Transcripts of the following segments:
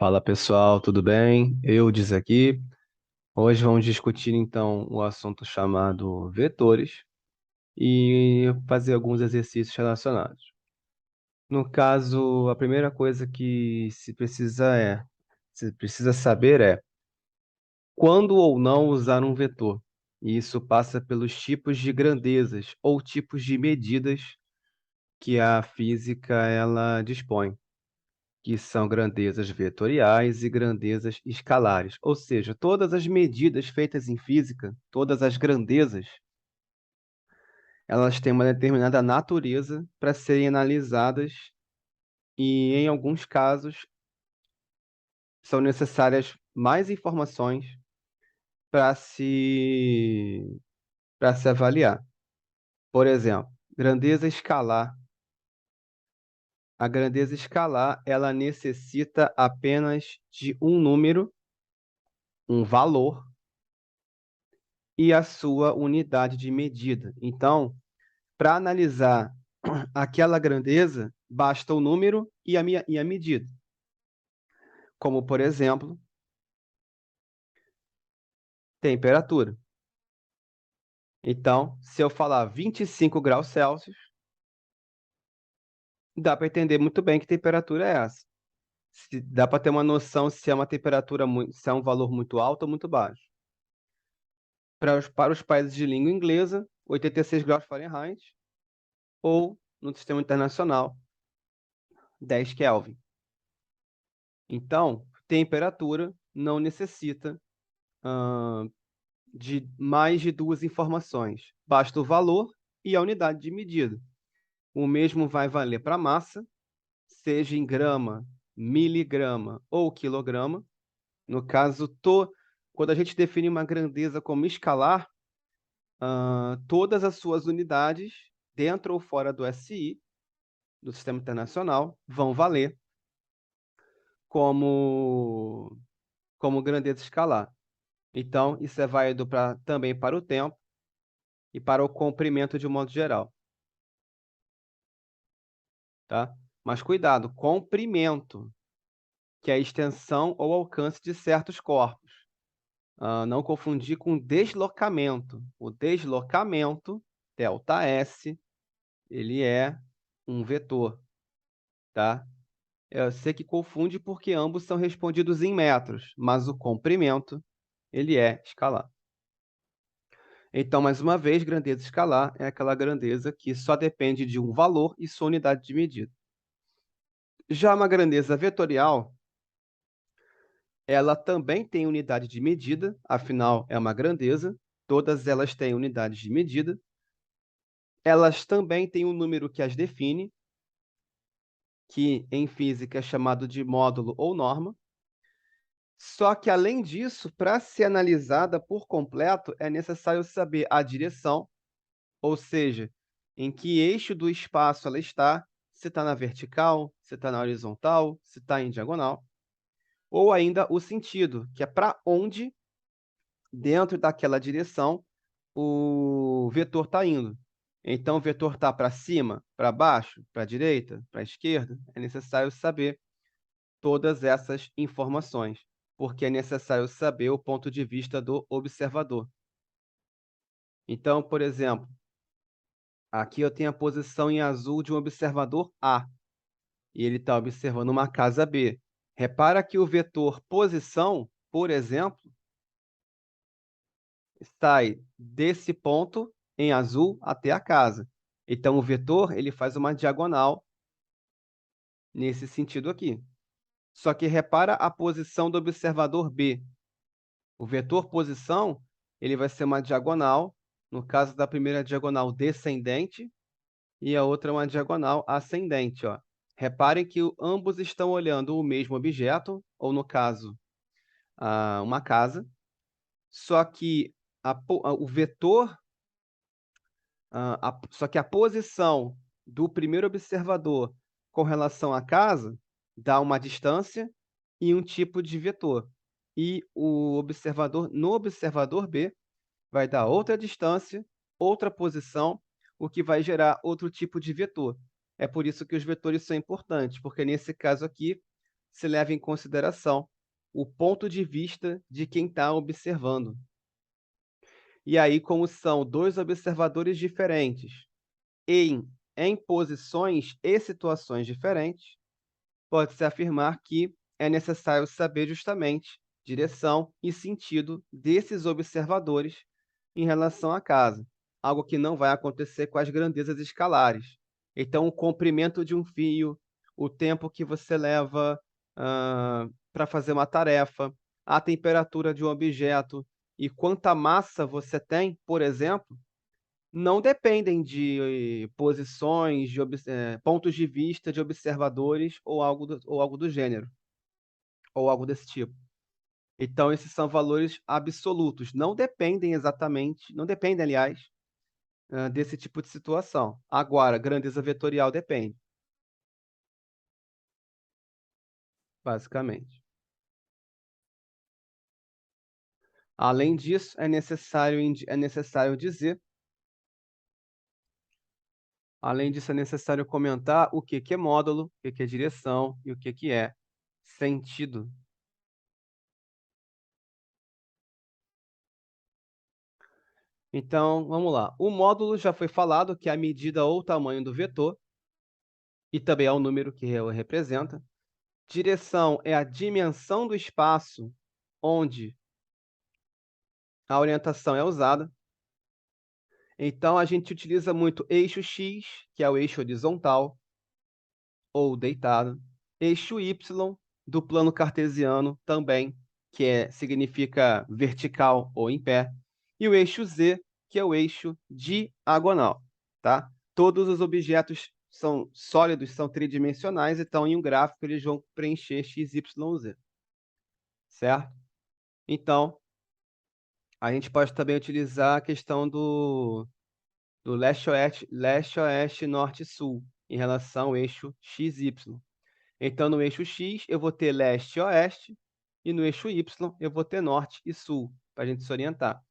Fala pessoal, tudo bem? Eudes aqui. Hoje vamos discutir então o assunto chamado vetores e fazer alguns exercícios relacionados. No caso, a primeira coisa que se precisa saber é quando ou não usar um vetor. E isso passa pelos tipos de grandezas ou tipos de medidas que a física ela dispõe, que são grandezas vetoriais e grandezas escalares. Ou seja, todas as medidas feitas em física, todas as grandezas, elas têm uma determinada natureza para serem analisadas e, em alguns casos, são necessárias mais informações para se avaliar. Por exemplo, grandeza escalar. A grandeza escalar, ela necessita apenas de um número, um valor, e a sua unidade de medida. Então, para analisar aquela grandeza, basta o número e a medida. Como, por exemplo, temperatura. Então, se eu falar 25 graus Celsius, dá para entender muito bem que temperatura é essa. Dá para ter uma noção se é uma temperatura se é um valor muito alto ou muito baixo. Para os países de língua inglesa, 86 graus Fahrenheit, ou no sistema internacional, 10 Kelvin. Então, temperatura não necessita de mais de duas informações. Basta o valor e a unidade de medida. O mesmo vai valer para massa, seja em grama, miligrama ou quilograma. No caso, quando a gente define uma grandeza como escalar, todas as suas unidades, dentro ou fora do SI, do Sistema Internacional, vão valer como grandeza escalar. Então, isso é válido também para o tempo e para o comprimento de um modo geral, tá? Mas cuidado, comprimento, que é a extensão ou alcance de certos corpos. Não confundir com deslocamento. O deslocamento, ΔS, ele é um vetor, tá? Eu sei que confunde porque ambos são respondidos em metros, mas o comprimento, ele é escalar. Então, mais uma vez, grandeza escalar é aquela grandeza que só depende de um valor e sua unidade de medida. Já uma grandeza vetorial, ela também tem unidade de medida, afinal, é uma grandeza, todas elas têm unidades de medida. Elas também têm um número que as define, que em física é chamado de módulo ou norma. Só que, além disso, para ser analisada por completo, é necessário saber a direção, ou seja, em que eixo do espaço ela está, se está na vertical, se está na horizontal, se está em diagonal, ou ainda o sentido, que é para onde, dentro daquela direção, o vetor está indo. Então, o vetor está para cima, para baixo, para a direita, para a esquerda. É necessário saber todas essas informações, porque é necessário saber o ponto de vista do observador. Então, por exemplo, aqui eu tenho a posição em azul de um observador A, e ele está observando uma casa B. Repara que o vetor posição, por exemplo, sai desse ponto em azul até a casa. Então, o vetor ele faz uma diagonal nesse sentido aqui. Só que repara a posição do observador B. O vetor posição ele vai ser uma diagonal, no caso da primeira diagonal descendente, e a outra uma diagonal ascendente. Ó. Reparem que ambos estão olhando o mesmo objeto, ou no caso, uma casa, só que o vetor só que a posição do primeiro observador com relação à casa dá uma distância e um tipo de vetor. E o observador, no observador B, vai dar outra distância, outra posição, o que vai gerar outro tipo de vetor. É por isso que os vetores são importantes, porque nesse caso aqui, se leva em consideração o ponto de vista de quem está observando. E aí, como são 2 observadores diferentes em posições e situações diferentes, pode-se afirmar que é necessário saber justamente direção e sentido desses observadores em relação à casa, algo que não vai acontecer com as grandezas escalares. Então, o comprimento de um fio, o tempo que você leva para fazer uma tarefa, a temperatura de um objeto e quanta massa você tem, por exemplo, não dependem de posições, de pontos de vista de observadores ou algo do gênero, ou algo desse tipo. Então, esses são valores absolutos, não dependem, aliás, desse tipo de situação. Agora, grandeza vetorial depende, basicamente. Além disso, é necessário comentar o que que é módulo, o que que é direção e o que que é sentido. Então, vamos lá. O módulo já foi falado, que é a medida ou tamanho do vetor, e também é o número que o representa. Direção é a dimensão do espaço onde a orientação é usada. Então, a gente utiliza muito eixo X, que é o eixo horizontal ou deitado, eixo Y do plano cartesiano também, significa vertical ou em pé, e o eixo Z, que é o eixo diagonal, tá? Todos os objetos são sólidos, são tridimensionais, então em um gráfico eles vão preencher x, y, z, certo? Então, a gente pode também utilizar a questão do leste-oeste, leste-oeste, norte-sul, em relação ao eixo XY. Então, no eixo X, eu vou ter leste e oeste, e no eixo Y, eu vou ter norte e sul, para a gente se orientar.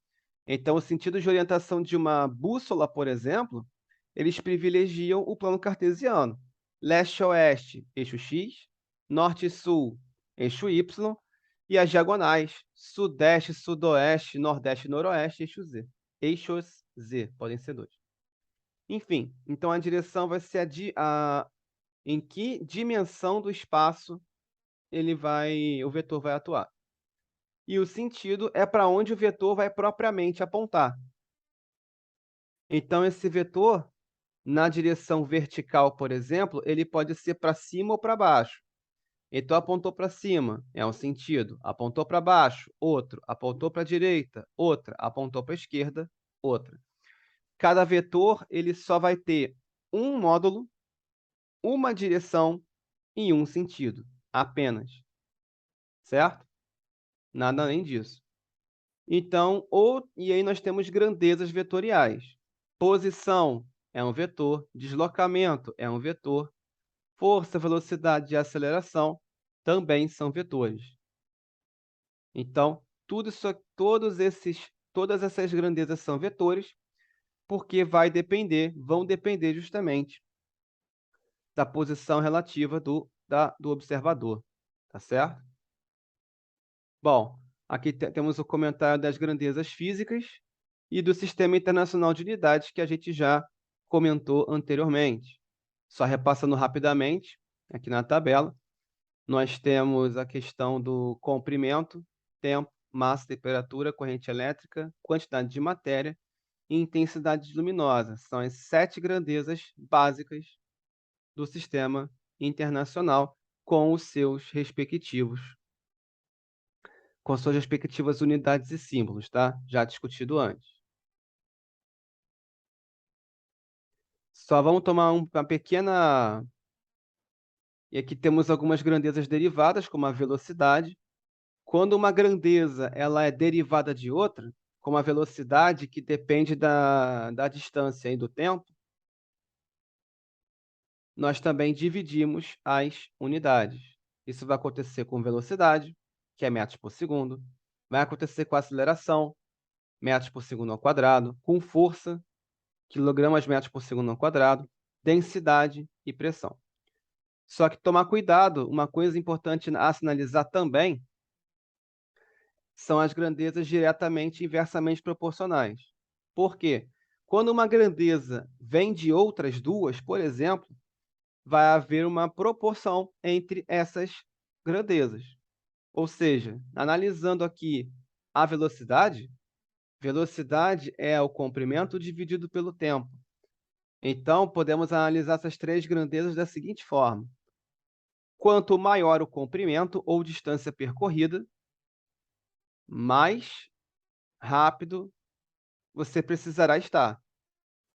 Então, o sentido de orientação de uma bússola, por exemplo, eles privilegiam o plano cartesiano. Leste-oeste, eixo X, norte e sul, eixo Y, e as diagonais, sudeste, sudoeste, nordeste e noroeste, eixo Z. Eixos Z, podem ser 2. Enfim, então a direção vai ser em que dimensão do espaço o vetor vai atuar. E o sentido é para onde o vetor vai propriamente apontar. Então, esse vetor, na direção vertical, por exemplo, ele pode ser para cima ou para baixo. Então, apontou para cima, é um sentido. Apontou para baixo, outro. Apontou para a direita, outra. Apontou para a esquerda, outra. Cada vetor ele só vai ter um módulo, uma direção e um sentido, apenas. Certo? Nada além disso. Então, e aí nós temos grandezas vetoriais. Posição é um vetor, deslocamento é um vetor, força, velocidade e aceleração também são vetores. Então, todas essas grandezas são vetores, porque vão depender justamente da posição relativa do observador, tá certo? Bom, aqui temos o comentário das grandezas físicas e do Sistema Internacional de Unidades, que a gente já comentou anteriormente. Só repassando rapidamente, aqui na tabela, nós temos a questão do comprimento, tempo, massa, temperatura, corrente elétrica, quantidade de matéria e intensidade luminosa. São as 7 grandezas básicas do Sistema Internacional com suas respectivas unidades e símbolos, tá? Já discutido antes. Só vamos tomar uma pequena... E aqui temos algumas grandezas derivadas, como a velocidade. Quando uma grandeza ela é derivada de outra, como a velocidade, que depende da distância e do tempo, nós também dividimos as unidades. Isso vai acontecer com velocidade, que é metros por segundo. Vai acontecer com aceleração, metros por segundo ao quadrado. Com força, quilogramas metros por segundo ao quadrado. Densidade e pressão. Só que tomar cuidado, uma coisa importante a sinalizar também, são as grandezas diretamente e inversamente proporcionais. Por quê? Quando uma grandeza vem de outras duas, por exemplo, vai haver uma proporção entre essas grandezas. Ou seja, analisando aqui a velocidade, velocidade é o comprimento dividido pelo tempo. Então, podemos analisar essas três grandezas da seguinte forma: quanto maior o comprimento ou distância percorrida, mais rápido você precisará estar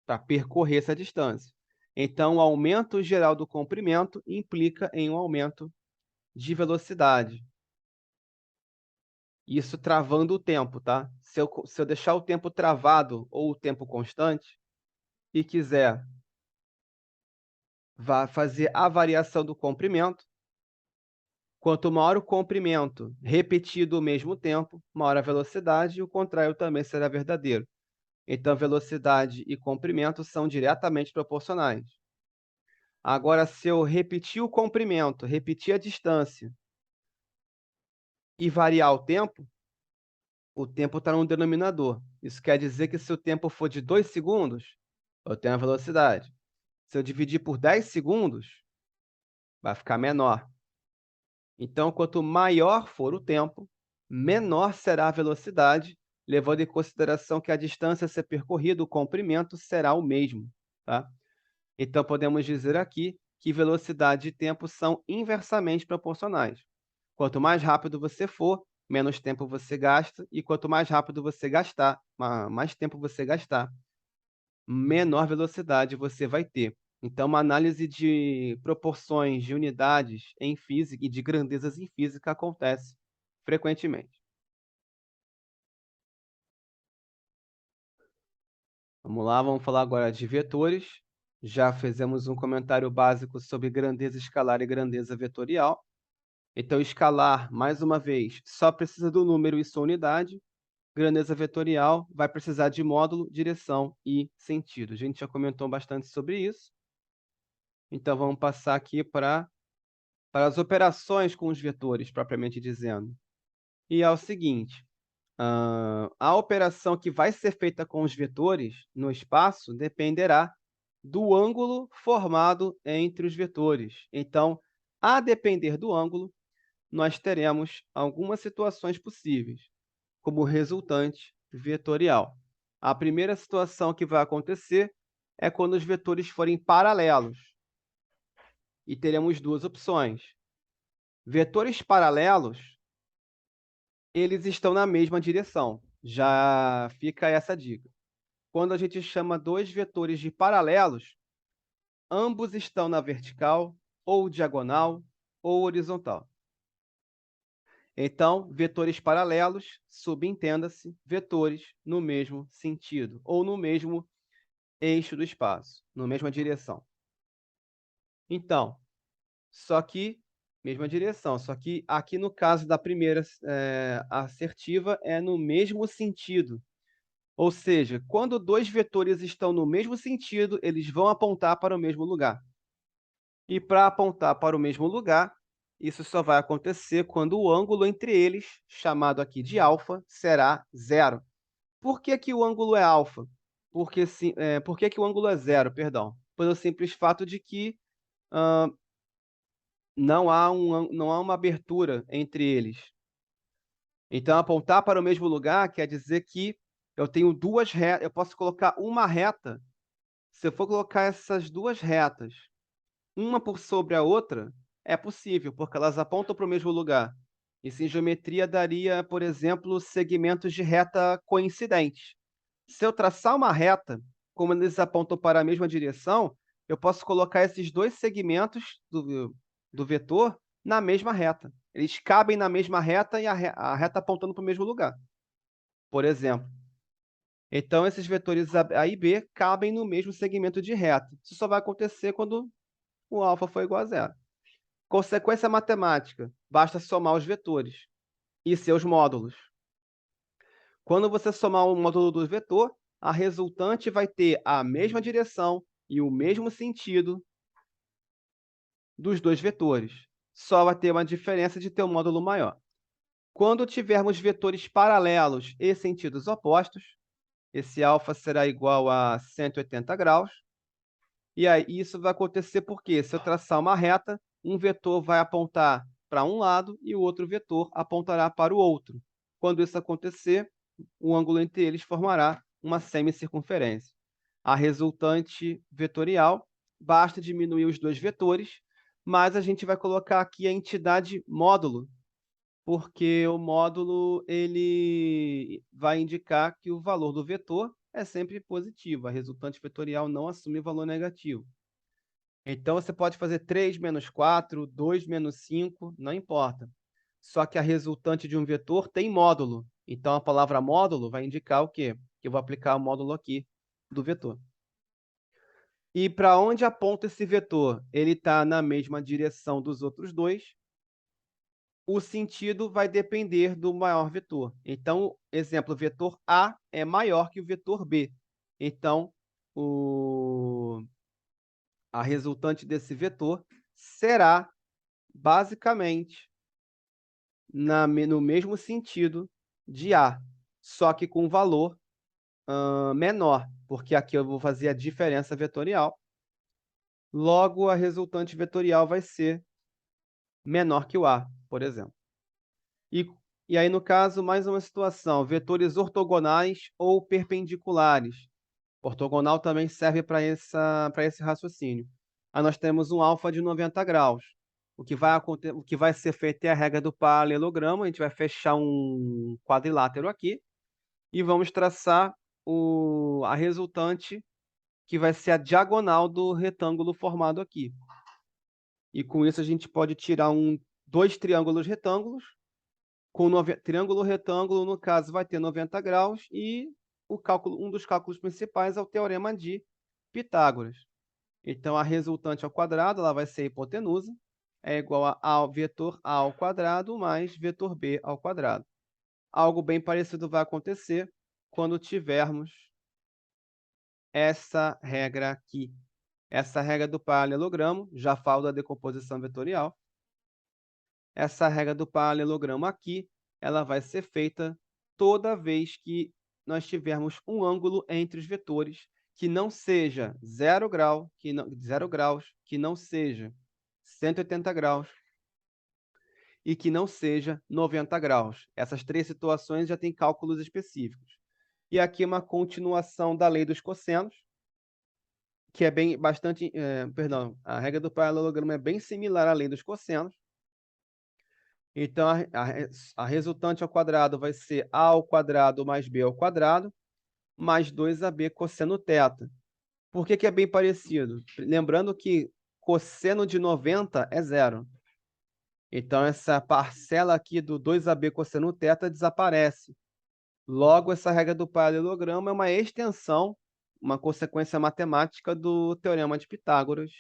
para percorrer essa distância. Então, o aumento geral do comprimento implica em um aumento de velocidade. Isso travando o tempo, tá? Se eu deixar o tempo travado ou o tempo constante e quiser fazer a variação do comprimento, quanto maior o comprimento repetido o mesmo tempo, maior a velocidade, e o contrário também será verdadeiro. Então, velocidade e comprimento são diretamente proporcionais. Agora, se eu repetir o comprimento, repetir a distância e variar o tempo está no denominador. Isso quer dizer que se o tempo for de 2 segundos, eu tenho a velocidade. Se eu dividir por 10 segundos, vai ficar menor. Então, quanto maior for o tempo, menor será a velocidade, levando em consideração que a distância a ser percorrida, o comprimento, será o mesmo, tá? Então, podemos dizer aqui que velocidade e tempo são inversamente proporcionais. Quanto mais rápido você for, menos tempo você gasta, e quanto mais rápido você gastar, mais tempo você gastar, menor velocidade você vai ter. Então, uma análise de proporções de unidades em física e de grandezas em física acontece frequentemente. Vamos lá, vamos falar agora de vetores. Já fizemos um comentário básico sobre grandeza escalar e grandeza vetorial. Então, escalar, mais uma vez, só precisa do número e sua unidade. Grandeza vetorial vai precisar de módulo, direção e sentido. A gente já comentou bastante sobre isso. Então, vamos passar aqui para as operações com os vetores, propriamente dizendo. E é o seguinte, a operação que vai ser feita com os vetores no espaço dependerá do ângulo formado entre os vetores. Então, a depender do ângulo, nós teremos algumas situações possíveis, como resultante vetorial. A primeira situação que vai acontecer é quando os vetores forem paralelos, e teremos duas opções. Vetores paralelos, eles estão na mesma direção. Já fica essa dica. Quando a gente chama dois vetores de paralelos, ambos estão na vertical, ou diagonal, ou horizontal. Então, vetores paralelos, subentenda-se, vetores no mesmo sentido, ou no mesmo eixo do espaço, na mesma direção. Então, só que mesma direção, só que aqui no caso da primeira assertiva é no mesmo sentido. Ou seja, quando dois vetores estão no mesmo sentido, eles vão apontar para o mesmo lugar. E para apontar para o mesmo lugar, isso só vai acontecer quando o ângulo entre eles, chamado aqui de alfa, será zero. Por que que o ângulo é alfa? Por que que o ângulo é zero, perdão? Pelo simples fato de que não há uma abertura entre eles. Então, apontar para o mesmo lugar quer dizer que eu tenho duas retas, eu posso colocar uma reta. Se eu for colocar essas duas retas, uma por sobre a outra, é possível, porque elas apontam para o mesmo lugar. Isso em geometria daria, por exemplo, segmentos de reta coincidentes. Se eu traçar uma reta, como eles apontam para a mesma direção, eu posso colocar esses dois segmentos do vetor na mesma reta. Eles cabem na mesma reta e a reta apontando para o mesmo lugar, por exemplo. Então, esses vetores A e B cabem no mesmo segmento de reta. Isso só vai acontecer quando o alfa for igual a zero. Consequência matemática, basta somar os vetores e seus módulos. Quando você somar o módulo do vetor, a resultante vai ter a mesma direção e o mesmo sentido dos dois vetores. Só vai ter uma diferença de ter um módulo maior. Quando tivermos vetores paralelos e sentidos opostos, esse alfa será igual a 180 graus. E aí isso vai acontecer porque, se eu traçar uma reta, um vetor vai apontar para um lado e o outro vetor apontará para o outro. Quando isso acontecer, o ângulo entre eles formará uma semicircunferência. A resultante vetorial, basta diminuir os dois vetores, mas a gente vai colocar aqui a entidade módulo, porque o módulo ele vai indicar que o valor do vetor é sempre positivo. A resultante vetorial não assume valor negativo. Então, você pode fazer 3 menos 4, 2 menos 5, não importa. Só que a resultante de um vetor tem módulo. Então, a palavra módulo vai indicar o quê? Que eu vou aplicar o módulo aqui do vetor. E para onde aponta esse vetor? Ele está na mesma direção dos outros dois. O sentido vai depender do maior vetor. Então, exemplo, o vetor A é maior que o vetor B. Então, a resultante desse vetor será, basicamente, no mesmo sentido de A, só que com valor menor, porque aqui eu vou fazer a diferença vetorial. Logo, a resultante vetorial vai ser menor que o A, por exemplo. E aí, no caso, mais uma situação, vetores ortogonais ou perpendiculares. Ortogonal também serve para esse raciocínio. Aí nós temos um alfa de 90 graus. O que vai ser feito é a regra do paralelogramo. A gente vai fechar um quadrilátero aqui e vamos traçar a resultante, que vai ser a diagonal do retângulo formado aqui. E com isso a gente pode tirar dois triângulos retângulos. Com triângulo retângulo, no caso, vai ter 90 graus e um dos cálculos principais é o teorema de Pitágoras. Então, a resultante ao quadrado ela vai ser a hipotenusa, é igual ao vetor A ao quadrado mais vetor B ao quadrado. Algo bem parecido vai acontecer quando tivermos essa regra aqui. Essa regra do paralelogramo, já falo da decomposição vetorial. Essa regra do paralelogramo aqui, ela vai ser feita toda vez que nós tivermos um ângulo entre os vetores que não seja 0 graus, que não seja 180 graus e que não seja 90 graus. Essas três situações já têm cálculos específicos. E aqui uma continuação da lei dos cossenos, que é a regra do paralelogramo é bem similar à lei dos cossenos. Então, a resultante ao quadrado vai ser A ao quadrado mais B ao quadrado, mais 2AB cosseno θ. Por que é bem parecido? Lembrando que cosseno de 90 é zero. Então, essa parcela aqui do 2AB cosseno θ desaparece. Logo, essa regra do paralelogramo é uma extensão, uma consequência matemática do teorema de Pitágoras,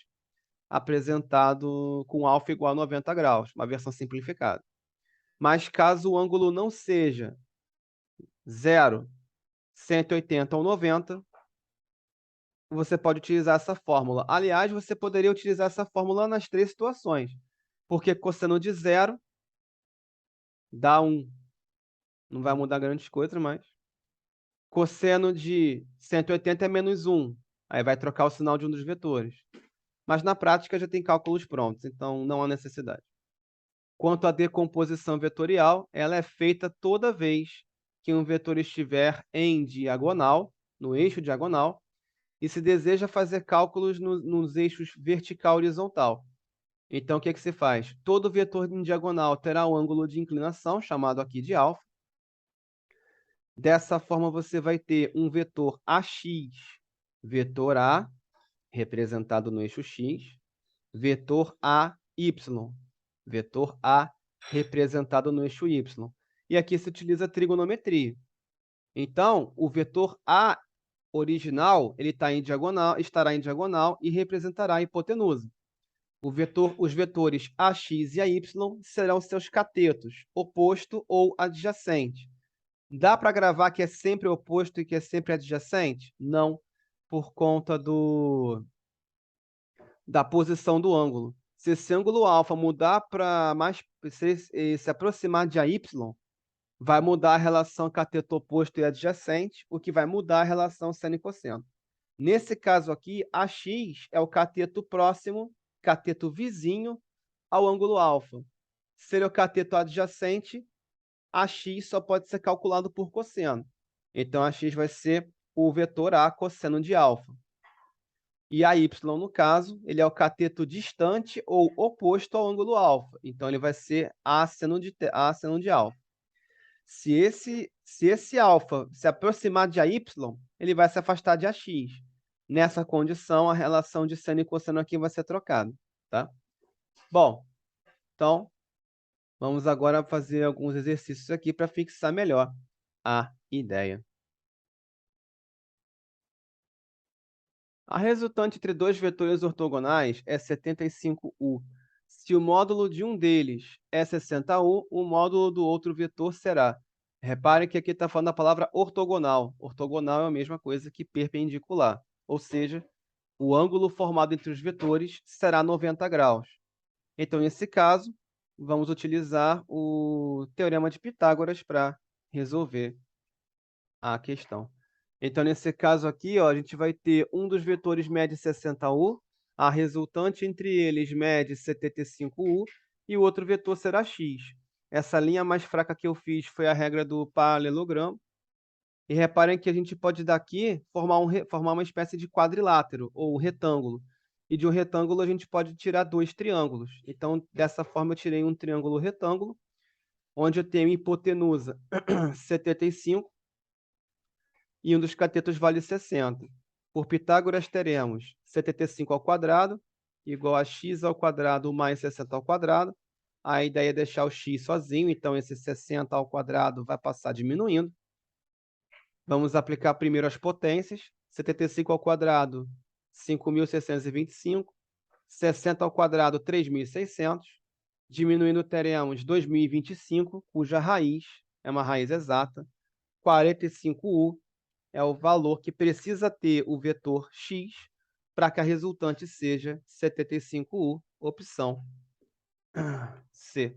apresentado com alfa igual a 90 graus, uma versão simplificada. Mas caso o ângulo não seja 0, 180 ou 90, você pode utilizar essa fórmula. Aliás, você poderia utilizar essa fórmula nas três situações, porque cosseno de 0 dá 1. Não vai mudar grandes coisas, mas cosseno de 180 é menos 1. Aí vai trocar o sinal de um dos vetores. Mas na prática já tem cálculos prontos, então não há necessidade. Quanto à decomposição vetorial, ela é feita toda vez que um vetor estiver em diagonal, no eixo diagonal, e se deseja fazer cálculos nos eixos vertical e horizontal. Então, o que se faz? Todo vetor em diagonal terá um ângulo de inclinação, chamado aqui de alfa. Dessa forma, você vai ter um vetor AX, vetor A, representado no eixo X, vetor AY, vetor A, representado no eixo Y. E aqui se utiliza trigonometria. Então, o vetor A original ele estará em diagonal e representará a hipotenusa. Os vetores AX e AY serão seus catetos, oposto ou adjacente. Dá para gravar que é sempre oposto e que é sempre adjacente? Não, por conta da posição do ângulo. Se esse ângulo alfa mudar para mais, se aproximar de AY, vai mudar a relação cateto oposto e adjacente, o que vai mudar a relação seno e cosseno. Nesse caso aqui, AX é o cateto próximo, cateto vizinho ao ângulo alfa. Se ele é o cateto adjacente, AX só pode ser calculado por cosseno. Então, AX vai ser o vetor A cosseno de alfa. E AY, no caso, ele é o cateto distante ou oposto ao ângulo alfa. Então, ele vai ser A seno de alfa. Se esse alfa se aproximar de AY, ele vai se afastar de AX. Nessa condição, a relação de seno e cosseno aqui vai ser trocada, tá? Bom, então, vamos agora fazer alguns exercícios aqui para fixar melhor a ideia. A resultante entre dois vetores ortogonais é 75U. Se o módulo de um deles é 60U, o módulo do outro vetor será. Repare que aqui está falando a palavra ortogonal. Ortogonal é a mesma coisa que perpendicular, ou seja, o ângulo formado entre os vetores será 90 graus. Então, nesse caso, vamos utilizar o teorema de Pitágoras para resolver a questão. Então, nesse caso aqui, ó, a gente vai ter um dos vetores mede 60U, a resultante entre eles mede 75U, e o outro vetor será x. Essa linha mais fraca que eu fiz foi a regra do paralelogramo. E reparem que a gente pode daqui formar uma espécie de quadrilátero, ou retângulo. E de um retângulo a gente pode tirar dois triângulos. Então, dessa forma, eu tirei um triângulo retângulo, onde eu tenho hipotenusa 75, e um dos catetos vale 60. Por Pitágoras, teremos 75 ao quadrado igual a x ao quadrado mais 60 ao quadrado. A ideia é deixar o x sozinho, então esse 60 ao quadrado vai passar diminuindo. Vamos aplicar primeiro as potências. 75 ao quadrado, 5.625. 60 ao quadrado, 3.600. Diminuindo, teremos 2.025, cuja raiz é uma raiz exata. 45U é o valor que precisa ter o vetor x para que a resultante seja 75U, opção C.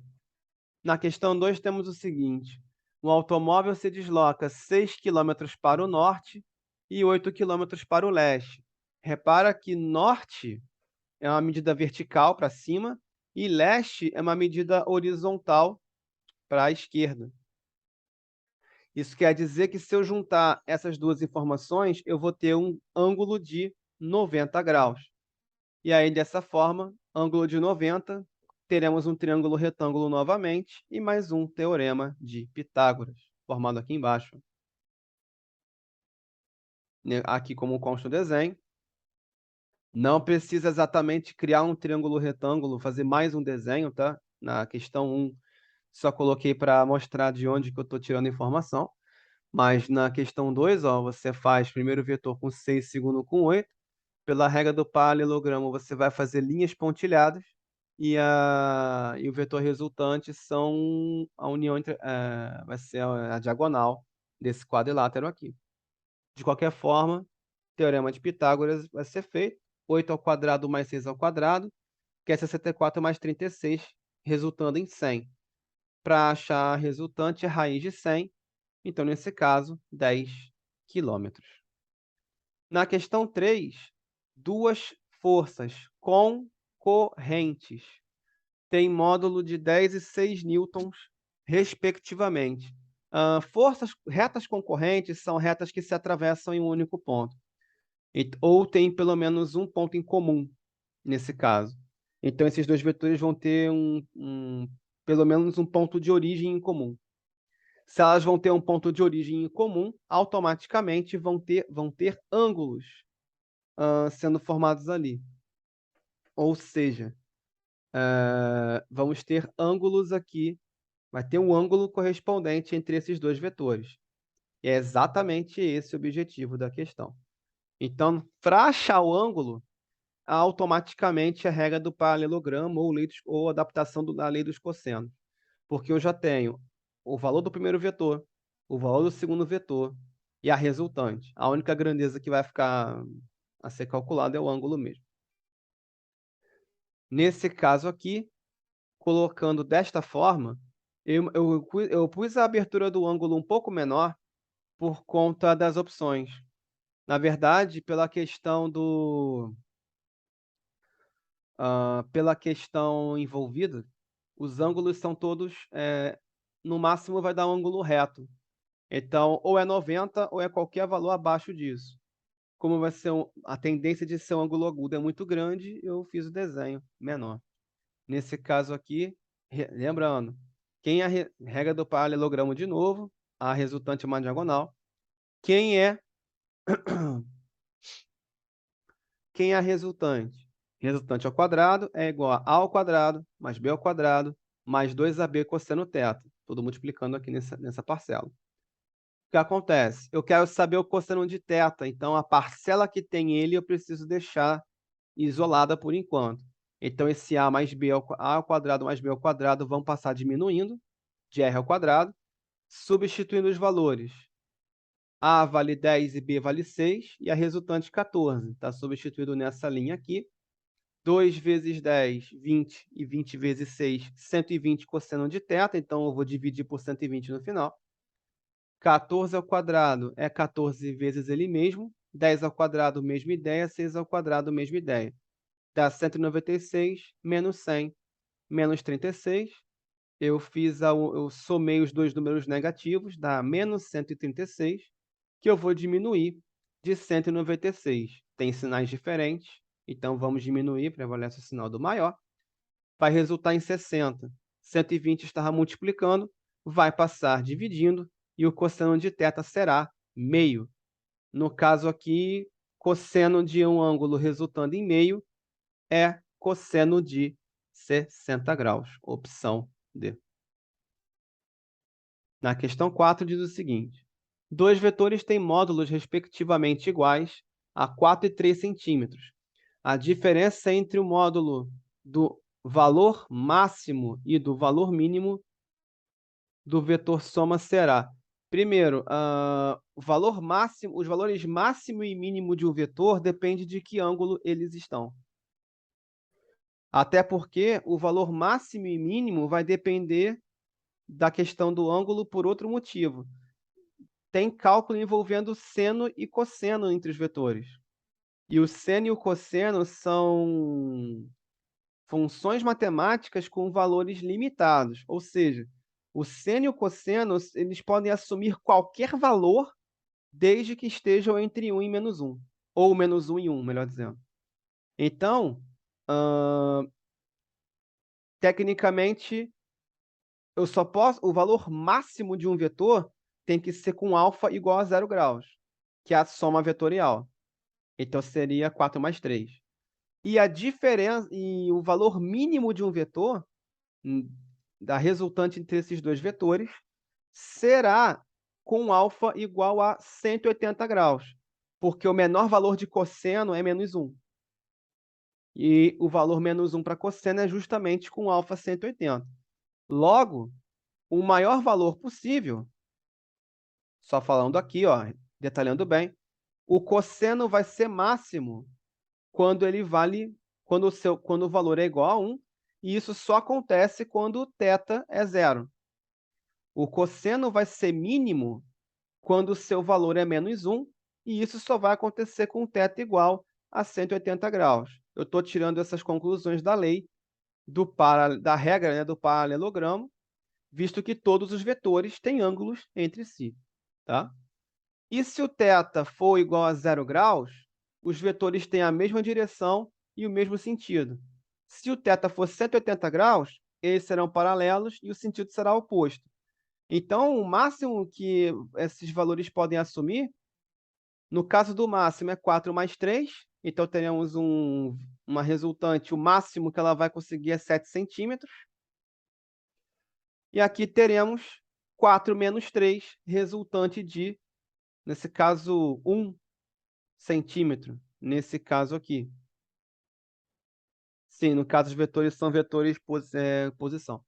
Na questão 2, temos o seguinte: um automóvel se desloca 6 km para o norte e 8 km para o leste. Repara que norte é uma medida vertical para cima e leste é uma medida horizontal para a esquerda. Isso quer dizer que se eu juntar essas duas informações, eu vou ter um ângulo de 90 graus. E aí, dessa forma, ângulo de 90, teremos um triângulo retângulo novamente e mais um teorema de Pitágoras, formado aqui embaixo. Aqui como consta o desenho. Não precisa exatamente criar um triângulo retângulo, fazer mais um desenho, tá? Na questão 1, só coloquei para mostrar de onde que eu estou tirando a informação. Mas na questão 2, ó, você faz primeiro o vetor com 6, segundo com 8. Pela regra do paralelogramo, você vai fazer linhas pontilhadas e o vetor resultante são a união entre, vai ser a diagonal desse quadrilátero aqui. De qualquer forma, teorema de Pitágoras vai ser feito. 8 ao quadrado mais 6 ao quadrado, que é 64 mais 36, resultando em 100. Para achar a resultante, a raiz de 100, então, nesse caso, 10 quilômetros. Na questão 3, duas forças concorrentes têm módulo de 10 e 6 newtons, respectivamente. Forças retas concorrentes são retas que se atravessam em um único ponto, ou têm pelo menos um ponto em comum, nesse caso. Então, esses dois vetores vão ter pelo menos um ponto de origem em comum. Se elas vão ter um ponto de origem em comum, automaticamente vão ter ângulos sendo formados ali. Ou seja, vamos ter ângulos aqui, vai ter um ângulo correspondente entre esses dois vetores. E é exatamente esse o objetivo da questão. Então, para achar o ângulo, automaticamente a regra do paralelogramo ou adaptação da lei dos cossenos. Porque eu já tenho o valor do primeiro vetor, o valor do segundo vetor e a resultante. A única grandeza que vai ficar a ser calculada é o ângulo mesmo. Nesse caso aqui, colocando desta forma, eu pus a abertura do ângulo um pouco menor por conta das opções. Na verdade, pela questão envolvida, os ângulos são todos, no máximo vai dar um ângulo reto. Então, ou é 90 ou é qualquer valor abaixo disso. Como vai ser a tendência de ser um ângulo agudo é muito grande, eu fiz o desenho menor. Nesse caso aqui, lembrando, quem é a regra do paralelogramo de novo, a resultante é uma diagonal. Quem é a resultante? Resultante ao quadrado é igual a ao quadrado mais b ao quadrado mais 2ab cosseno θ. Tudo multiplicando aqui nessa parcela. O que acontece? Eu quero saber o cosseno de θ, então a parcela que tem ele eu preciso deixar isolada por enquanto. Então, esse a mais b a ao quadrado mais b ao quadrado vão passar diminuindo de r ao quadrado, substituindo os valores. A vale 10 e B vale 6, e a resultante 14. Está substituído nessa linha aqui. 2 vezes 10, 20, e 20 vezes 6, 120 cosseno de θ, então eu vou dividir por 120 no final. 14 ao quadrado é 14 vezes ele mesmo, 10 ao quadrado, mesma ideia, 6 ao quadrado, mesma ideia. Dá 196 menos 100 menos 36. Eu somei os dois números negativos, dá menos 136, que eu vou diminuir de 196. Tem sinais diferentes, então vamos diminuir, prevalece o sinal do maior. Vai resultar em 60. 120 estava multiplicando, vai passar dividindo, e o cosseno de θ será meio. No caso aqui, cosseno de um ângulo resultando em meio é cosseno de 60 graus. Opção D. Na questão 4, diz o seguinte: dois vetores têm módulos respectivamente iguais a 4 e 3 centímetros. A diferença entre o módulo do valor máximo e do valor mínimo do vetor soma será. Primeiro, os valores máximo e mínimo de um vetor depende de que ângulo eles estão. Até porque o valor máximo e mínimo vai depender da questão do ângulo por outro motivo. Tem cálculo envolvendo seno e cosseno entre os vetores. E o seno e o cosseno são funções matemáticas com valores limitados. Ou seja, o seno e o cosseno eles podem assumir qualquer valor desde que estejam entre 1 e menos 1. Ou menos 1 e 1, melhor dizendo. Então, tecnicamente, o valor máximo de um vetor tem que ser com alfa igual a 0 graus, que é a soma vetorial. Então, seria 4 mais 3. E a diferença, e o valor mínimo de um vetor, da resultante entre esses dois vetores, será com alfa igual a 180 graus, porque o menor valor de cosseno é menos 1. E o valor menos 1 para cosseno é justamente com alfa 180. Logo, o maior valor possível, só falando aqui, ó, detalhando bem, o cosseno vai ser máximo quando o valor é igual a 1, e isso só acontece quando θ é 0. O cosseno vai ser mínimo quando o seu valor é menos 1, e isso só vai acontecer com θ igual a 180 graus. Eu estou tirando essas conclusões da lei da regra, né, do paralelogramo, visto que todos os vetores têm ângulos entre si. Tá? E se o θ for igual a 0 graus, os vetores têm a mesma direção e o mesmo sentido. Se o θ for 180 graus, eles serão paralelos e o sentido será oposto. Então, o máximo que esses valores podem assumir, no caso do máximo, é 4 mais 3. Então, teremos uma resultante, o máximo que ela vai conseguir é 7 centímetros. E aqui teremos 4 menos 3, resultante de, nesse caso, 1 centímetro, nesse caso aqui. Sim, no caso, os vetores são vetores posição.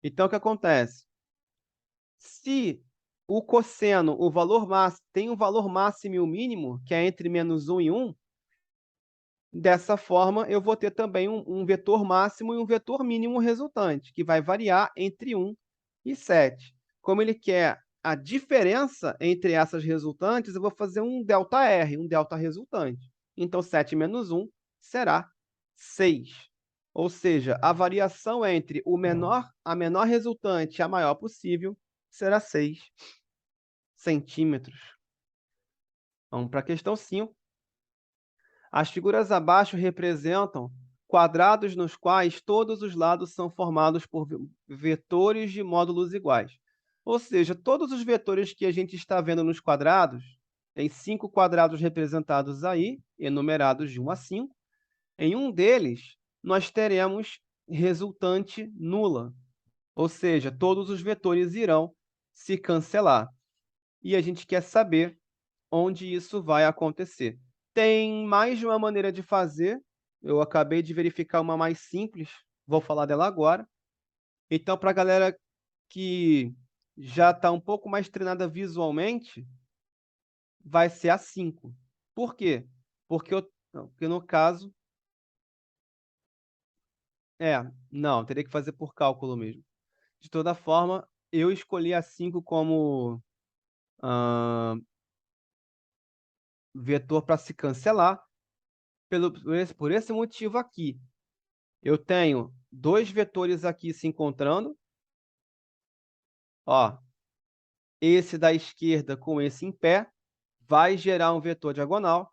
Então, o que acontece? Se o cosseno, tem um valor máximo e o mínimo, que é entre menos 1 e 1, Dessa forma, eu vou ter também um vetor máximo e um vetor mínimo resultante, que vai variar entre 1 e 7. Como ele quer a diferença entre essas resultantes, eu vou fazer um ΔR, um delta resultante. Então, 7 menos 1 será 6. Ou seja, a variação entre a menor resultante e a maior possível será 6 centímetros. Vamos para a questão 5. As figuras abaixo representam quadrados nos quais todos os lados são formados por vetores de módulos iguais. Ou seja, todos os vetores que a gente está vendo nos quadrados, tem 5 quadrados representados aí, enumerados de 1 a 5. Em um deles, nós teremos resultante nula, ou seja, todos os vetores irão se cancelar. E a gente quer saber onde isso vai acontecer. Tem mais de uma maneira de fazer, eu acabei de verificar uma mais simples, vou falar dela agora. Então, para a galera que já está um pouco mais treinada visualmente, vai ser a 5. Por quê? Porque no caso não, teria que fazer por cálculo mesmo. De toda forma, eu escolhi a 5 como, vetor para se cancelar, por esse motivo aqui. Eu tenho 2 vetores aqui se encontrando. Ó, esse da esquerda com esse em pé vai gerar um vetor diagonal.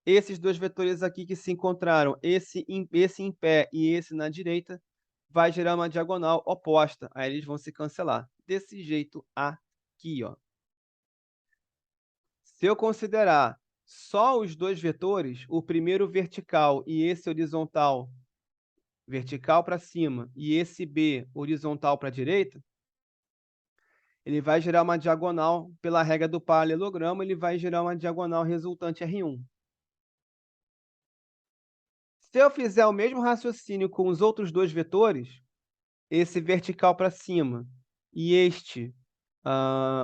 Esses 2 vetores aqui que se encontraram, esse em pé e esse na direita, vai gerar uma diagonal oposta. Aí eles vão se cancelar. Desse jeito aqui, ó. Se eu considerar só os 2 vetores, o primeiro vertical e esse horizontal, vertical para cima, e esse B horizontal para a direita, ele vai gerar uma diagonal, pela regra do paralelogramo, ele vai gerar uma diagonal resultante R1. Se eu fizer o mesmo raciocínio com os outros 2 vetores, esse vertical para cima e este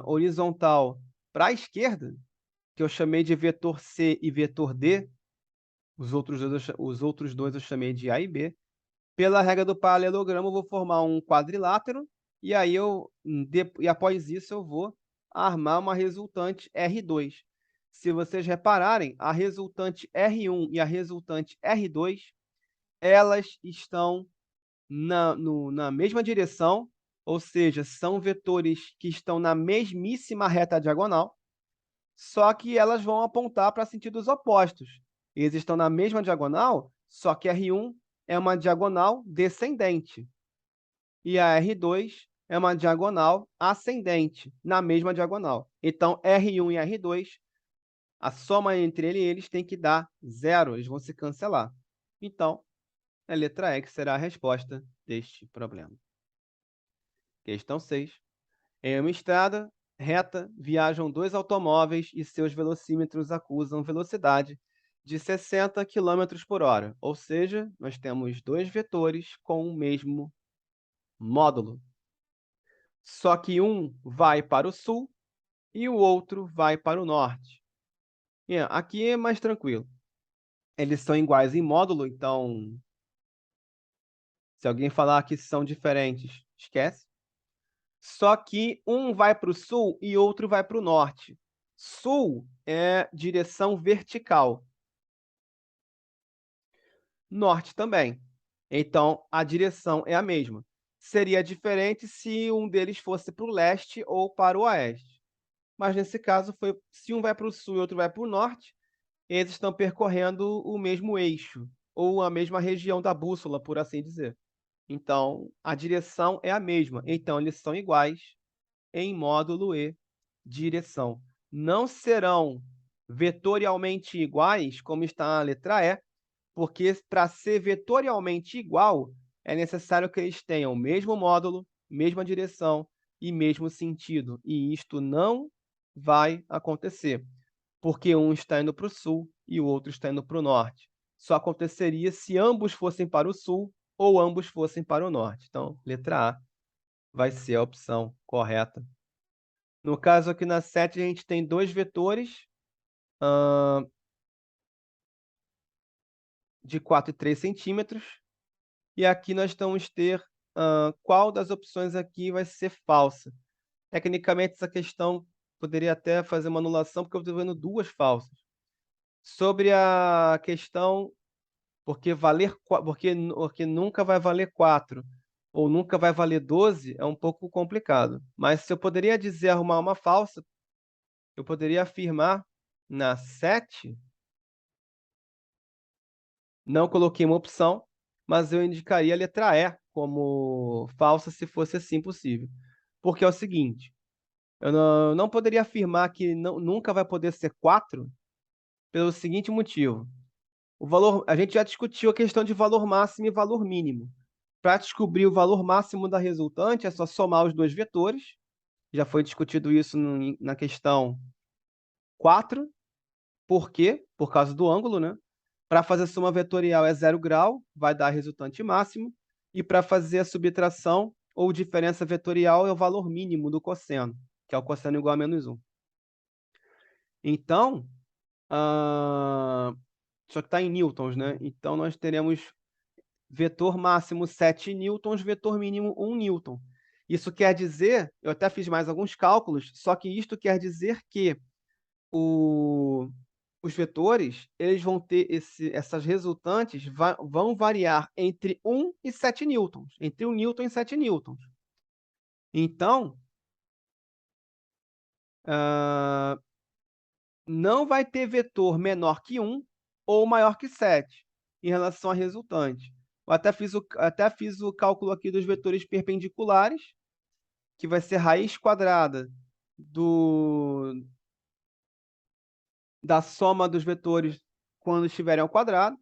horizontal para a esquerda, que eu chamei de vetor C e vetor D, os outros dois eu chamei de A e B. Pela regra do paralelogramo, eu vou formar um quadrilátero, e aí após isso eu vou armar uma resultante R2. Se vocês repararem, a resultante R1 e a resultante R2, elas estão na mesma direção, ou seja, são vetores que estão na mesmíssima reta diagonal, só que elas vão apontar para sentidos opostos. Eles estão na mesma diagonal, só que R1 é uma diagonal descendente e a R2 é uma diagonal ascendente, na mesma diagonal. Então, R1 e R2, a soma entre eles tem que dar 0, eles vão se cancelar. Então, a letra E que será a resposta deste problema. Questão 6. Em uma estrada reta, viajam 2 automóveis e seus velocímetros acusam velocidade de 60 km/h. Ou seja, nós temos 2 vetores com o mesmo módulo. Só que um vai para o sul e o outro vai para o norte. Aqui é mais tranquilo. Eles são iguais em módulo, então, se alguém falar que são diferentes, esquece. Só que um vai para o sul e outro vai para o norte. Sul é direção vertical. Norte também. Então, a direção é a mesma. Seria diferente se um deles fosse para o leste ou para o oeste. Mas, nesse caso, se um vai para o sul e outro vai para o norte, eles estão percorrendo o mesmo eixo, ou a mesma região da bússola, por assim dizer. Então, a direção é a mesma. Então, eles são iguais em módulo e direção. Não serão vetorialmente iguais, como está na letra E, porque para ser vetorialmente igual, é necessário que eles tenham o mesmo módulo, mesma direção e mesmo sentido. E isto não vai acontecer, porque um está indo para o sul e o outro está indo para o norte. Só aconteceria se ambos fossem para o sul ou ambos fossem para o norte. Então, letra A vai ser a opção correta. No caso aqui na 7, a gente tem 2 vetores. de 4,3 centímetros. E aqui nós vamos ter qual das opções aqui vai ser falsa. Tecnicamente, essa questão poderia até fazer uma anulação, porque eu estou vendo duas falsas. Sobre a questão, porque nunca vai valer 4 ou nunca vai valer 12, é um pouco complicado. Mas se eu poderia dizer arrumar uma falsa, eu poderia afirmar na 7, não coloquei uma opção, mas eu indicaria a letra E como falsa se fosse assim possível. Porque é o seguinte, eu não poderia afirmar que nunca vai poder ser 4 pelo seguinte motivo. A gente já discutiu a questão de valor máximo e valor mínimo. Para descobrir o valor máximo da resultante, é só somar os dois vetores. Já foi discutido isso na questão 4. Por quê? Por causa do ângulo, né? Para fazer a soma vetorial é 0 grau, vai dar resultante máximo. E para fazer a subtração ou diferença vetorial é o valor mínimo do cosseno, que é o cosseno igual a -1. Então, só que está em newtons, né? Então, nós teremos vetor máximo 7 newtons, vetor mínimo 1 newton. Isso quer dizer, eu até fiz mais alguns cálculos, só que isto quer dizer que os vetores, eles vão ter essas resultantes vão variar entre 1 e 7 newtons, entre 1 newton e 7 newtons. Então, não vai ter vetor menor que 1 ou maior que 7 em relação à resultante. Eu até fiz o cálculo aqui dos vetores perpendiculares, que vai ser raiz quadrada da soma dos vetores quando estiverem ao quadrado.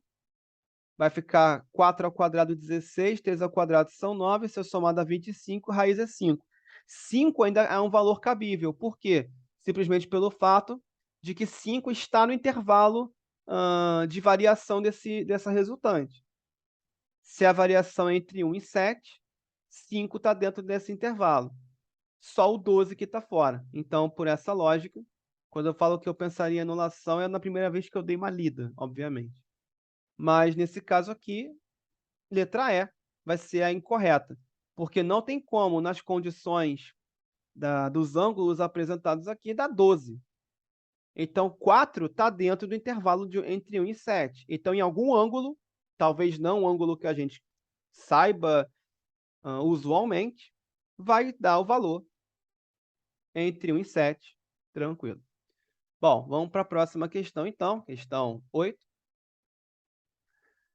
Vai ficar 4 ao quadrado 16, 3 ao quadrado são 9, se eu somar dá 25, raiz é 5. 5 ainda é um valor cabível. Por quê? Simplesmente pelo fato de que 5 está no intervalo de variação dessa resultante. Se a variação é entre 1 e 7, 5 está dentro desse intervalo. Só o 12 que está fora. Então, por essa lógica, quando eu falo que eu pensaria em anulação, é na primeira vez que eu dei uma lida, obviamente. Mas, nesse caso aqui, letra E vai ser a incorreta, porque não tem como, nas condições dos ângulos apresentados aqui, dar 12. Então, 4 está dentro do intervalo entre 1 e 7. Então, em algum ângulo, talvez não o ângulo que a gente saiba usualmente, vai dar o valor entre 1 e 7, tranquilo. Bom, vamos para a próxima questão, então, questão 8.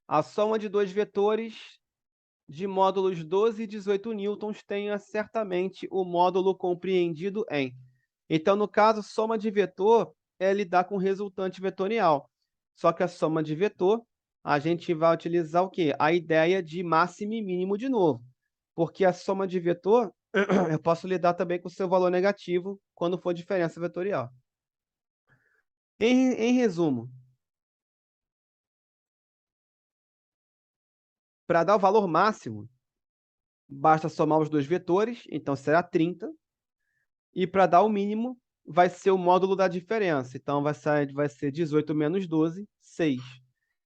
A soma de dois vetores de módulos 12 e 18 newtons tenha certamente o módulo compreendido em. Então, no caso, soma de vetor é lidar com resultante vetorial. Só que a soma de vetor, a gente vai utilizar o quê? A ideia de máximo e mínimo de novo. Porque a soma de vetor, eu posso lidar também com o seu valor negativo quando for diferença vetorial. Em resumo, para dar o valor máximo, basta somar os dois vetores, então será 30. E para dar o mínimo, vai ser o módulo da diferença. Então, vai ser 18 menos 12, 6.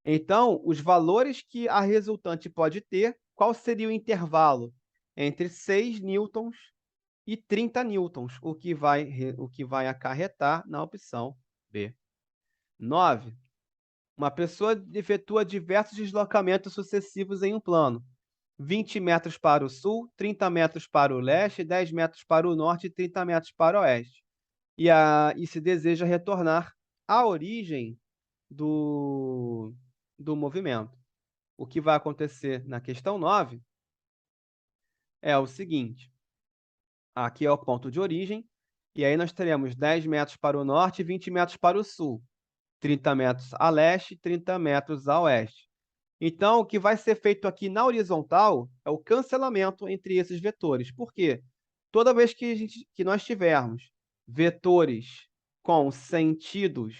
Então, os valores que a resultante pode ter, qual seria o intervalo? Entre 6 newtons e 30 newtons, o que vai acarretar na opção B. 9. Uma pessoa efetua diversos deslocamentos sucessivos em um plano. 20 metros para o sul, 30 metros para o leste, 10 metros para o norte e 30 metros para o oeste. E se deseja retornar à origem do movimento. O que vai acontecer na questão 9 é o seguinte. Aqui é o ponto de origem, e aí nós teremos 10 metros para o norte e 20 metros para o sul. 30 metros a leste e 30 metros a oeste. Então, o que vai ser feito aqui na horizontal é o cancelamento entre esses vetores. Por quê? Toda vez que nós tivermos vetores com sentidos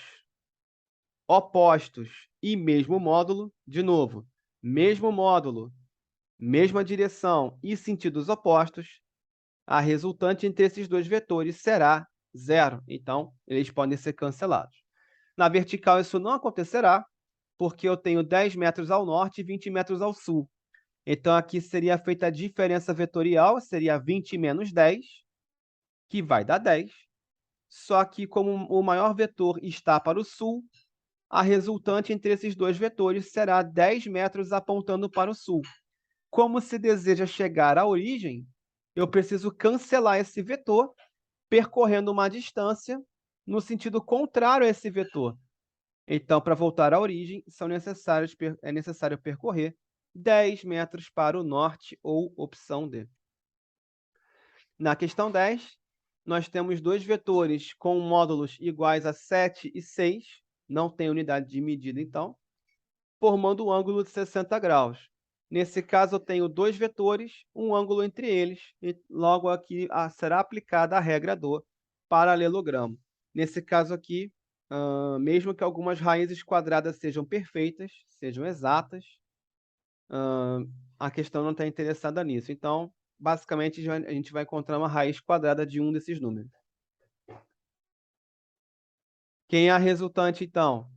opostos e mesmo módulo, de novo, mesmo módulo, mesma direção e sentidos opostos, a resultante entre esses dois vetores será 0. Então, eles podem ser cancelados. Na vertical, isso não acontecerá, porque eu tenho 10 metros ao norte e 20 metros ao sul. Então, aqui seria feita a diferença vetorial, seria 20 menos 10, que vai dar 10. Só que, como o maior vetor está para o sul, a resultante entre esses dois vetores será 10 metros apontando para o sul. Como se deseja chegar à origem, eu preciso cancelar esse vetor, percorrendo uma distância no sentido contrário a esse vetor. Então, para voltar à origem, é necessário percorrer 10 metros para o norte, ou opção D. Na questão 10, nós temos dois vetores com módulos iguais a 7 e 6, não tem unidade de medida, então, formando um ângulo de 60 graus. Nesse caso, eu tenho dois vetores, um ângulo entre eles, e logo aqui será aplicada a regra do paralelogramo. Nesse caso aqui, mesmo que algumas raízes quadradas sejam perfeitas, sejam exatas, a questão não está interessada nisso. Então, basicamente, a gente vai encontrar uma raiz quadrada de um desses números. Quem é a resultante, então?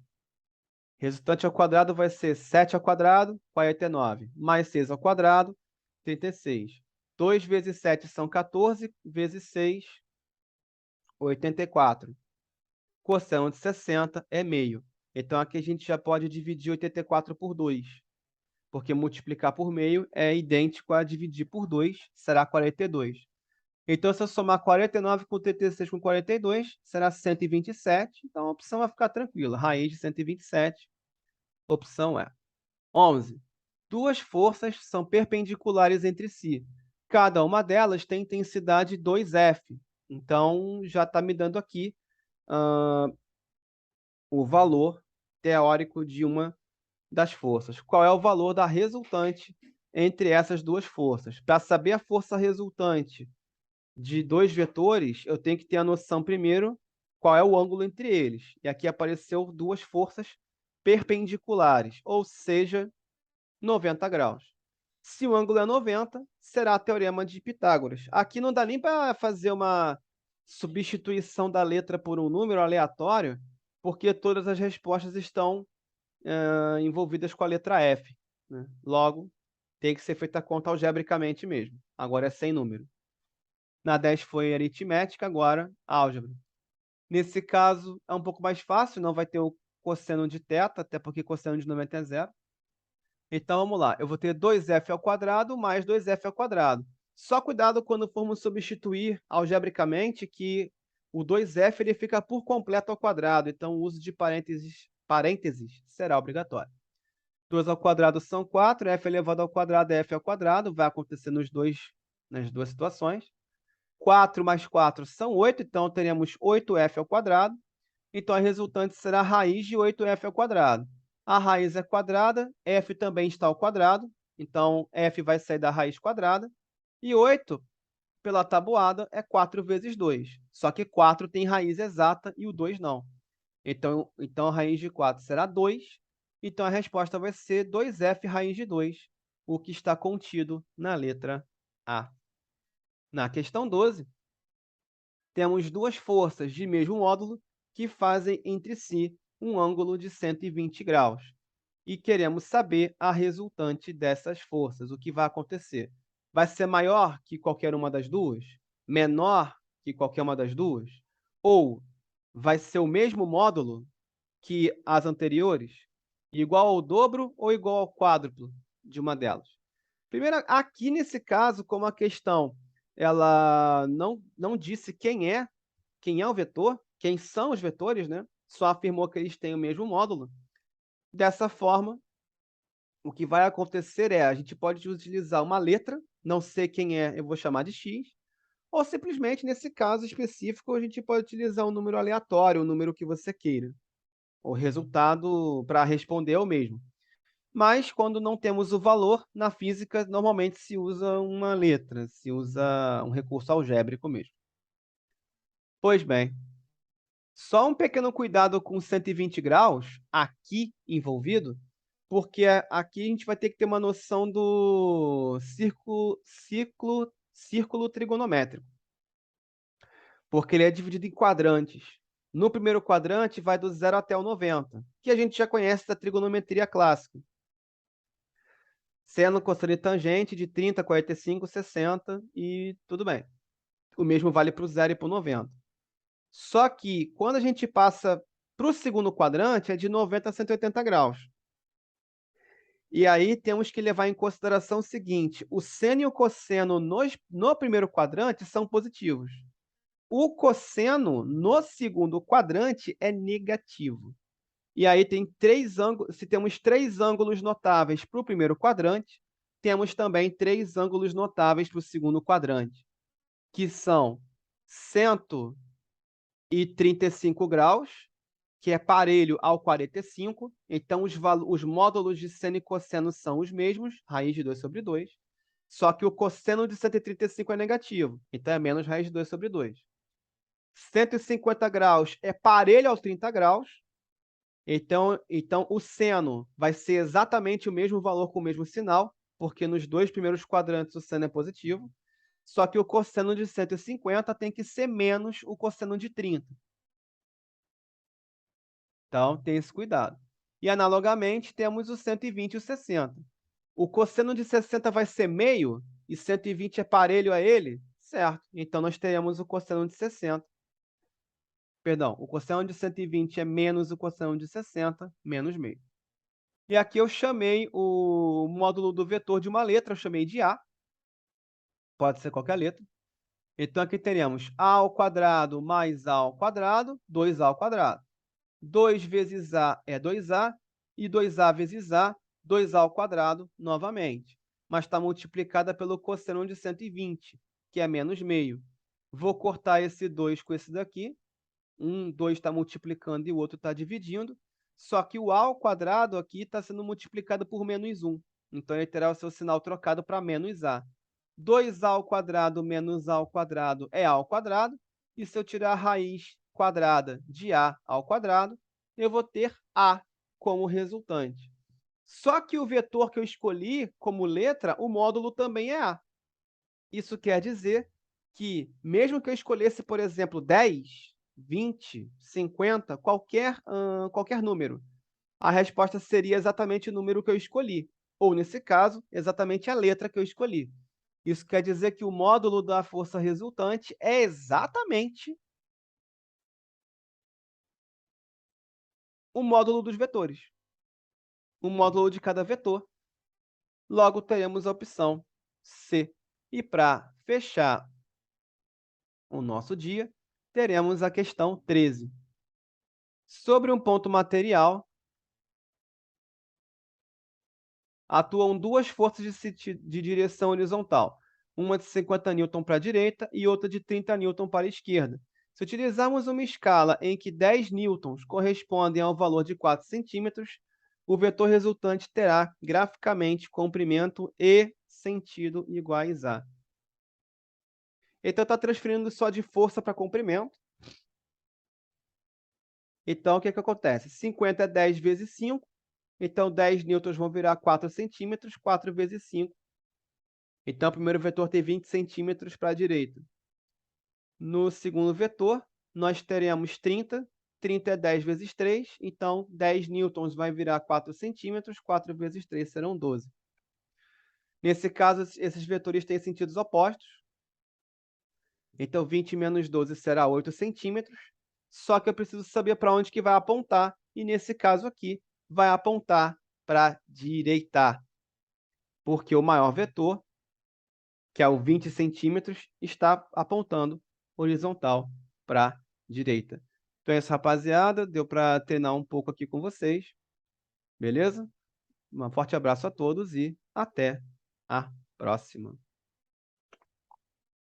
Resultante ao quadrado vai ser 7 ao quadrado, 49, mais 6 ao quadrado, 36. 2 vezes 7 são 14, vezes 6, 84. Cosseno de 60 é meio. Então, aqui a gente já pode dividir 84 por 2, porque multiplicar por meio é idêntico a dividir por 2, será 42. Então, se eu somar 49 com 36 com 42, será 127. Então, a opção vai ficar tranquila. Raiz de 127, opção é. 11. Duas forças são perpendiculares entre si. Cada uma delas tem intensidade 2F. Então, já está me dando aqui o valor teórico de uma das forças. Qual é o valor da resultante entre essas duas forças? Para saber a força resultante de dois vetores, eu tenho que ter a noção primeiro qual é o ângulo entre eles. E aqui apareceu duas forças perpendiculares, ou seja, 90 graus. Se o ângulo é 90, será teorema de Pitágoras. Aqui não dá nem para fazer uma substituição da letra por um número aleatório, porque todas as respostas estão envolvidas com a letra F, né? Logo, tem que ser feita a conta algebricamente mesmo. Agora é sem número. Na 10 foi aritmética, agora álgebra. Nesse caso, é um pouco mais fácil, não vai ter o cosseno de θ, até porque cosseno de 90 é zero. Então, vamos lá. Eu vou ter 2f ao quadrado mais 2f ao quadrado. Só cuidado quando formos substituir algebricamente, que o 2f ele fica por completo ao quadrado. Então, o uso de parênteses será obrigatório. 2 ao quadrado são 4, f elevado ao quadrado é f ao quadrado, vai acontecer nas duas situações. 4 mais 4 são 8, então teremos 8f ao quadrado. Então, a resultante será a raiz de 8f ao quadrado. A raiz é quadrada, f também está ao quadrado, então f vai sair da raiz quadrada. E 8, pela tabuada, é 4 vezes 2. Só que 4 tem raiz exata e o 2 não. Então a raiz de 4 será 2. Então, a resposta vai ser 2f raiz de 2, o que está contido na letra A. Na questão 12, temos duas forças de mesmo módulo que fazem entre si um ângulo de 120 graus. E queremos saber a resultante dessas forças. O que vai acontecer? Vai ser maior que qualquer uma das duas? Menor que qualquer uma das duas? Ou vai ser o mesmo módulo que as anteriores? Igual ao dobro ou igual ao quádruplo de uma delas? Primeiro, aqui nesse caso, como a questão ela não disse quem é o vetor, quem são os vetores, né? Só afirmou que eles têm o mesmo módulo. Dessa forma, o que vai acontecer é, a gente pode utilizar uma letra, não sei quem é, eu vou chamar de x, ou simplesmente, nesse caso específico, a gente pode utilizar um número aleatório, o número que você queira. O resultado para responder é o mesmo. Mas, quando não temos o valor, na física, normalmente se usa uma letra, se usa um recurso algébrico mesmo. Pois bem, só um pequeno cuidado com 120 graus, aqui envolvido, porque aqui a gente vai ter que ter uma noção do círculo trigonométrico, porque ele é dividido em quadrantes. No primeiro quadrante, vai do 0 até o 90, que a gente já conhece da trigonometria clássica. Seno, cosseno e tangente de 30, 45, 60 e tudo bem. O mesmo vale para o 0 e para o 90. Só que, quando a gente passa para o segundo quadrante, é de 90 a 180 graus. E aí temos que levar em consideração o seguinte: o seno e o cosseno no primeiro quadrante são positivos. O cosseno no segundo quadrante é negativo. E aí tem três ângulos. Se temos três ângulos notáveis para o primeiro quadrante, temos também três ângulos notáveis para o segundo quadrante, que são 135 graus, que é parelho ao 45. Então, os módulos de seno e cosseno são os mesmos, raiz de 2 sobre 2. Só que o cosseno de 135 é negativo, então é menos raiz de 2 sobre 2. 150 graus é parelho aos 30 graus. Então, o seno vai ser exatamente o mesmo valor com o mesmo sinal, porque nos dois primeiros quadrantes o seno é positivo. Só que o cosseno de 150 tem que ser menos o cosseno de 30. Então, tem esse cuidado. E, analogamente, temos o 120 e o 60. O cosseno de 60 vai ser meio e 120 é parelho a ele? Certo. Então, nós teremos o cosseno de 60. Perdão, o cosseno de 120 é menos o cosseno de 60, menos meio. E aqui eu chamei o módulo do vetor de uma letra, eu chamei de A. Pode ser qualquer letra. Então, aqui teremos A ao quadrado mais A ao quadrado, 2A ao quadrado. 2 vezes A é 2A, e 2A vezes A, 2A ao quadrado novamente. Mas está multiplicada pelo cosseno de 120, que é menos meio. Vou cortar esse 2 com esse daqui. 2 está multiplicando e o outro está dividindo. Só que o A ao quadrado aqui está sendo multiplicado por menos 1. Então, ele terá o seu sinal trocado para menos A. 2A ao quadrado menos A ao quadrado é A ao quadrado. E se eu tirar a raiz quadrada de A ao quadrado, eu vou ter A como resultante. Só que o vetor que eu escolhi como letra, o módulo também é A. Isso quer dizer que, mesmo que eu escolhesse, por exemplo, 10, 20, 50, qualquer número, a resposta seria exatamente o número que eu escolhi, ou, nesse caso, exatamente a letra que eu escolhi. Isso quer dizer que o módulo da força resultante é exatamente o módulo dos vetores, o módulo de cada vetor. Logo, teremos a opção C. E, para fechar o nosso dia, teremos a questão 13. Sobre um ponto material, atuam duas forças de direção horizontal, uma de 50 N para a direita e outra de 30 N para a esquerda. Se utilizarmos uma escala em que 10 newtons correspondem ao valor de 4 centímetros, o vetor resultante terá, graficamente, comprimento e sentido iguais a. Então, está transferindo só de força para comprimento. Então, o que acontece? 50 é 10 vezes 5. Então, 10 newtons vão virar 4 centímetros, 4 vezes 5. Então, o primeiro vetor tem 20 centímetros para a direita. No segundo vetor, nós teremos 30. 30 é 10 vezes 3. Então, 10 newtons vai virar 4 centímetros. 4 vezes 3 serão 12. Nesse caso, esses vetores têm sentidos opostos. Então, 20 menos 12 será 8 centímetros. Só que eu preciso saber para onde que vai apontar. E, nesse caso aqui, vai apontar para a direita. Porque o maior vetor, que é o 20 centímetros, está apontando horizontal para a direita. Então é isso, rapaziada. Deu para treinar um pouco aqui com vocês. Beleza? Um forte abraço a todos e até a próxima.